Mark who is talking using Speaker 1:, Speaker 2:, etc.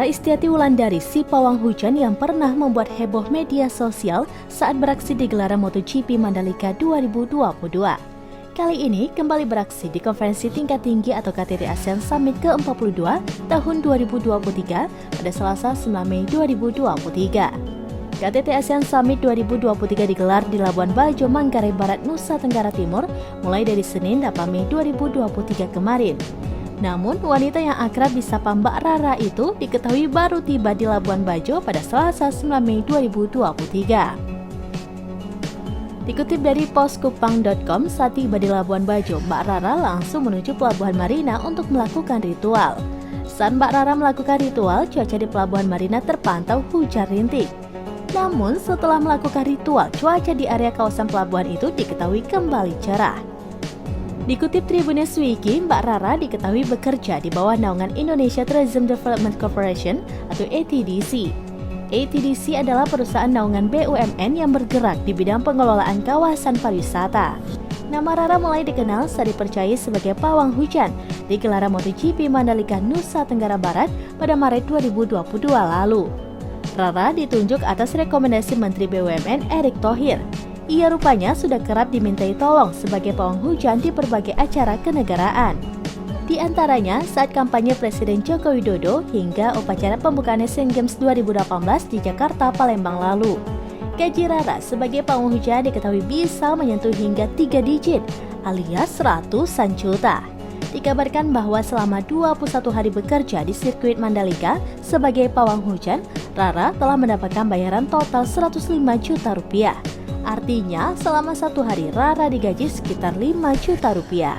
Speaker 1: Rara Istiati Wulandari, si pawang hujan yang pernah membuat heboh media sosial saat beraksi di gelaran MotoGP Mandalika 2022. Kali ini kembali beraksi di konferensi tingkat tinggi atau KTT ASEAN Summit ke-42 tahun 2023 pada Selasa 9 Mei 2023. KTT ASEAN Summit 2023 digelar di Labuan Bajo, Manggarai Barat, Nusa Tenggara Timur mulai dari Senin 8 Mei 2023 kemarin. Namun, wanita yang akrab disapa Mbak Rara itu diketahui baru tiba di Labuan Bajo pada Selasa 9 Mei 2023. Dikutip dari poskupang.com, saat tiba di Labuan Bajo, Mbak Rara langsung menuju Pelabuhan Marina untuk melakukan ritual. Saat Mbak Rara melakukan ritual, cuaca di Pelabuhan Marina terpantau hujan rintik. Namun, setelah melakukan ritual, cuaca di area kawasan pelabuhan itu diketahui kembali cerah. Dikutip Tribunnews Wiki, Mbak Rara diketahui bekerja di bawah naungan Indonesia Tourism Development Corporation atau ATDC. ATDC adalah perusahaan naungan BUMN yang bergerak di bidang pengelolaan kawasan pariwisata. Nama Rara mulai dikenal saat dipercayai sebagai pawang hujan di gelaran MotoGP Mandalika Nusa Tenggara Barat pada Maret 2022 lalu. Rara ditunjuk atas rekomendasi Menteri BUMN Erick Thohir. Ia rupanya sudah kerap dimintai tolong sebagai pawang hujan di berbagai acara kenegaraan. Di antaranya saat kampanye Presiden Joko Widodo hingga upacara pembukaan Asian Games 2018 di Jakarta, Palembang lalu. Gaji Rara sebagai pawang hujan diketahui bisa menyentuh hingga 3 digit alias ratusan juta. Dikabarkan bahwa selama 21 hari bekerja di sirkuit Mandalika sebagai pawang hujan, Rara telah mendapatkan bayaran total 105 juta rupiah. Artinya, selama 1 hari Rara digaji sekitar 5 juta rupiah.